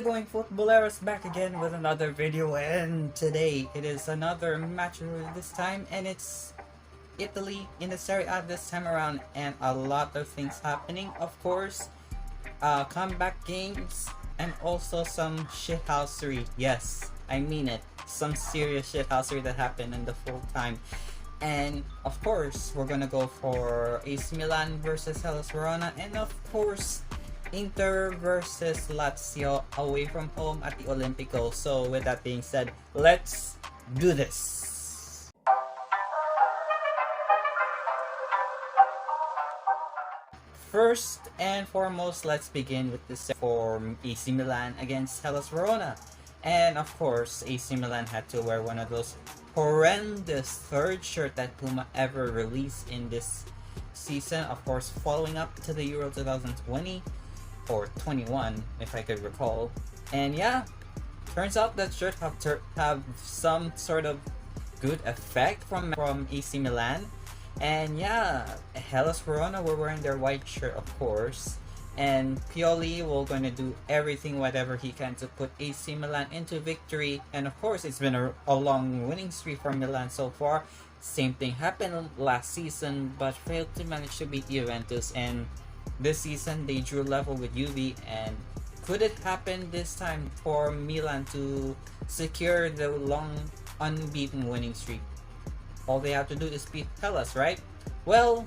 it going, footballeros? Back again with another video, and today it is another match this time, and it's Italy in the Serie A this time around, and a lot of things happening, of course. Comeback games, and also some shithousery. Yes, I mean it. Some serious shithousery that happened in the full time. And of course, we're gonna go for AC Milan versus Hellas Verona, and of course, Inter versus Lazio away from home at the Olimpico. So with that being said, let's do this. First and foremost, let's begin with this for AC Milan against Hellas Verona. And of course, AC Milan had to wear one of those horrendous third shirt that Puma ever released in this season. Of course, following up to the Euro 2020 or 21, if I could recall. And yeah, turns out that shirt have some sort of good effect from AC Milan. And yeah, Hellas Verona were wearing their white shirt, of course. And Pioli will going to do everything, whatever he can, to put AC Milan into victory. And of course, it's been a long winning streak for Milan so far. Same thing happened last season, but failed to manage to beat Juventus. And this season, they drew level with Juve. And could it happen this time for Milan to secure the long unbeaten winning streak? All they have to do is beat Hellas, right? Well,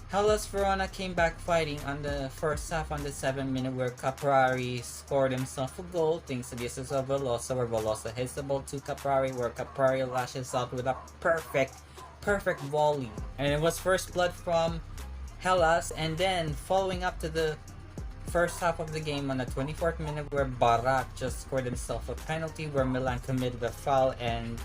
Hellas Verona came back fighting on the first half on the 7th minute, where Caprari scored himself a goal thanks to the assist of Velosa, where Velosa hits the ball to Caprari, where Caprari lashes out with a perfect volley. And it was first blood from Hellas. And then following up to the first half of the game on the 24th minute, where Barak just scored himself a penalty, where Milan committed a foul and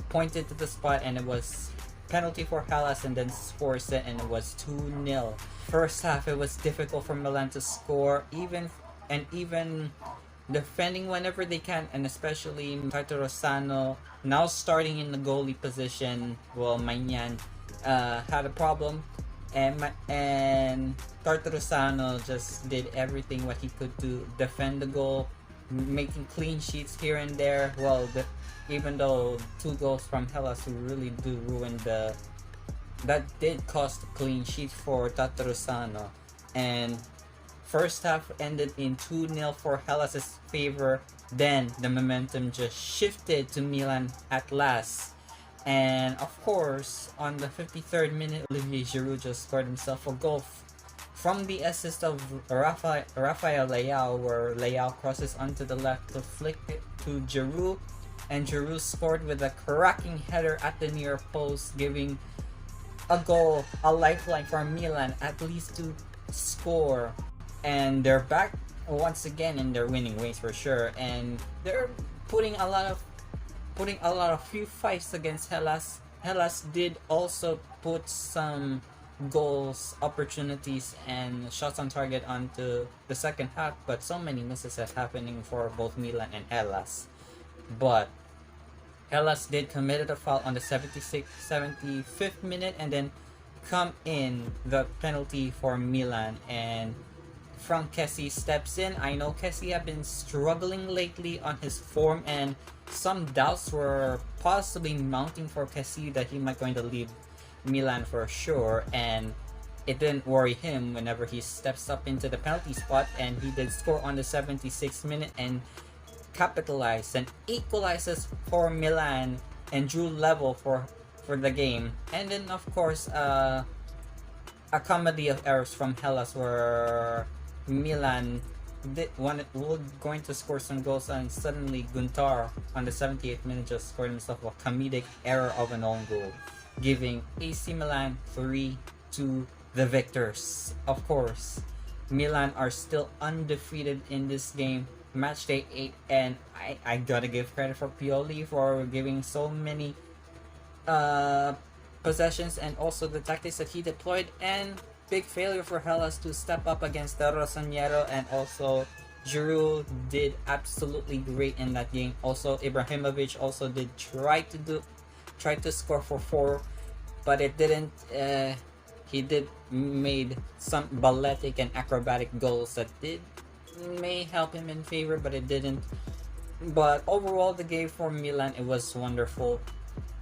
pointed to the spot, and it was penalty for Hellas, and then scores it, and it was 2-0. First half, it was difficult for Milan to score, even defending whenever they can, and especially Tartarosano now starting in the goalie position. Well, Magnan had a problem, and Tartarosano just did everything what he could to defend the goal, making clean sheets here and there. Well, even though 2 goals from Hellas really do ruin that did cost a clean sheet for Tatarusano. And first half ended in 2-0 for Hellas' favor. Then the momentum just shifted to Milan at last. And of course, on the 53rd minute, Olivier Giroud just scored himself a goal from the assist of Rafael Leao, where Leao crosses onto the left to flick it to Giroud. And Giroud scored with a cracking header at the near post, giving a goal, a lifeline for Milan, at least to score. And they're back once again in their winning ways for sure. And they're putting a lot of few fights against Hellas. Hellas did also put some goals, opportunities, and shots on target onto the second half, but so many misses are happening for both Milan and Hellas. But Hellas did commit a foul on the 75th minute, and then come in the penalty for Milan, and Frank Kessie steps in. I know Kessie have been struggling lately on his form, and some doubts were possibly mounting for Kessie that he might going to leave Milan for sure, and it didn't worry him whenever he steps up into the penalty spot, and he did score on the 76th minute and capitalized and equalizes for Milan and drew level for the game. And then of course a comedy of errors from Hellas, where Milan was going to score some goals, and suddenly Guntar on the 78th minute just scored himself a comedic error of an own goal, giving AC Milan 3-2 the victors. Of course, Milan are still undefeated in this game, match day 8, and I gotta give credit for Pioli for giving so many possessions, and also the tactics that he deployed. And big failure for Hellas to step up against the Rossonero, and also Giroud did absolutely great in that game. Also Ibrahimovic also did try to score for 4, but it didn't. He did made some balletic and acrobatic goals that did may help him in favor, but it didn't. But overall, the game for Milan, it was wonderful.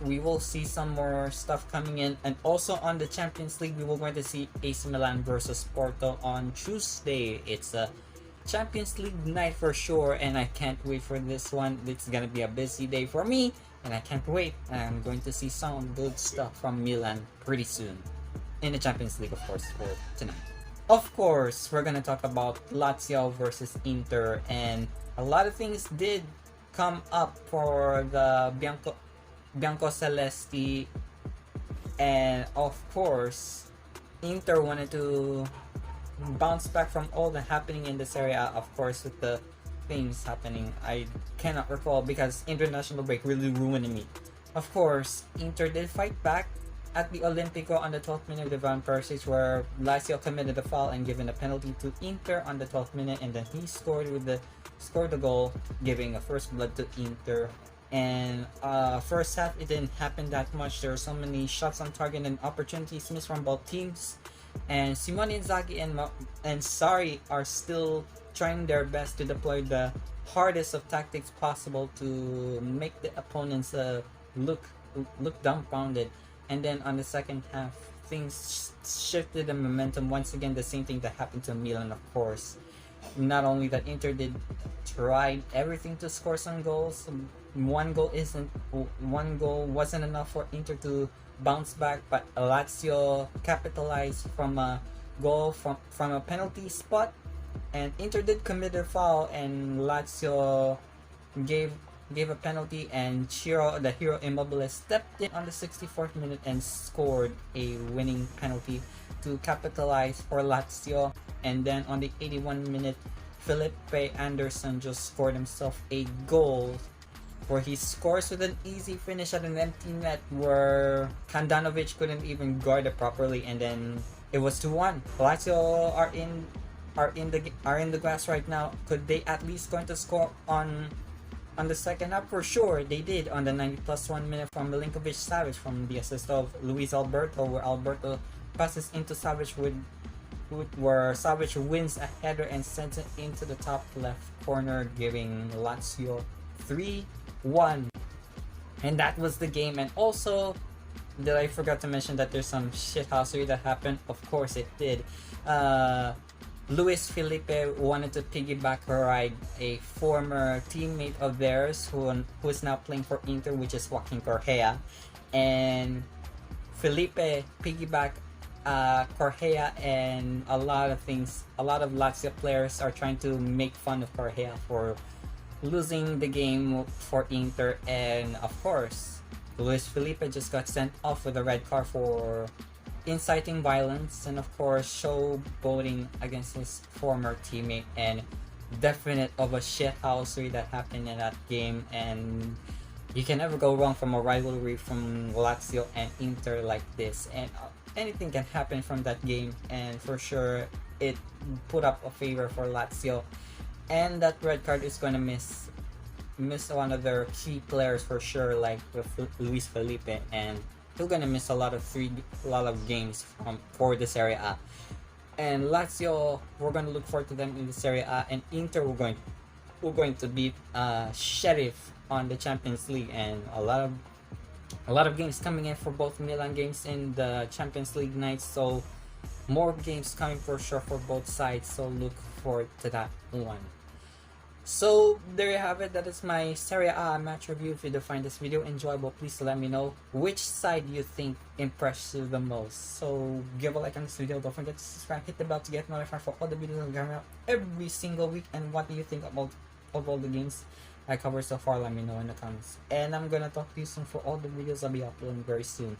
We will see some more stuff coming in, and also on the Champions League, we will going to see AC Milan versus Porto on Tuesday. It's a Champions League night for sure, and I can't wait for this one. It's gonna be a busy day for me, and I can't wait. I'm going to see some good stuff from Milan pretty soon in the Champions League, of course, for tonight. Of course, we're gonna talk about Lazio versus Inter, and a lot of things did come up for the Bianco Celesti, and of course, Inter wanted to bounce back from all the happening in the Serie A. Of course, with the things happening, I cannot recall because international break really ruined me. Of course, Inter did fight back at the Olimpico on the 12th minute with Van Persie, where Lazio committed a foul and given a penalty to Inter on the 12th minute, and then he scored the goal, giving a first blood to Inter. And first half, it didn't happen that much. There were so many shots on target and opportunities missed from both teams. And Simone Inzaghi and Sarri are still trying their best to deploy the hardest of tactics possible to make the opponents look dumbfounded. And then on the second half, things shifted the momentum. Once again, the same thing that happened to Milan, of course. Not only that, Inter did try everything to score some goals. One goal wasn't enough for Inter to bounce back, but Lazio capitalized from a goal from a penalty spot, and Inter did commit a foul, and Lazio gave a penalty, and the hero Immobile, stepped in on the 64th minute and scored a winning penalty to capitalize for Lazio. And then on the 81st minute, Felipe Anderson just scored himself a goal, where he scores with an easy finish at an empty net where Handanovic couldn't even guard it properly, and then it was 2-1. Lazio are in the grass right now. Could they at least going to score on the second half? For sure, they did on the 90+1 minute from Milinkovic Savic from the assist of Luis Alberto, where Alberto passes into Savic where Savic wins a header and sends it into the top left corner, giving Lazio 3-1. And that was the game. And also, did I forgot to mention that there's some shithousery that happened? Of course it did. Luis Felipe wanted to piggyback ride a former teammate of theirs who is now playing for Inter, which is Joaquin Correa. And Felipe piggybacked Correa, and a lot of Lazio players are trying to make fun of Correa for losing the game for Inter. And of course, Luis Felipe just got sent off with a red card for inciting violence, and of course showboating against his former teammate, and definite of a shithousery that happened in that game. And you can never go wrong from a rivalry from Lazio and Inter like this, and anything can happen from that game, and for sure it put up a favor for Lazio. And that red card is going to miss one of their key players for sure, like Luis Felipe, and they're going to miss a lot of games for the Serie A. And Lazio, we're going to look forward to them in the Serie A, and Inter we're going to beat Sheriff on the Champions League, and a lot of games coming in for both Milan games in the Champions League nights, so more games coming for sure for both sides, so look forward to that one. So there you have it. That is my Serie A match review. If you do find this video enjoyable, please let me know which side you think impressed you the most. So give a like on this video. Don't forget to subscribe, hit the bell to get notified for all the videos I'm coming out every single week. And what do you think about all the games I covered so far? Let me know in the comments. And I'm gonna talk to you soon for all the videos I'll be uploading very soon.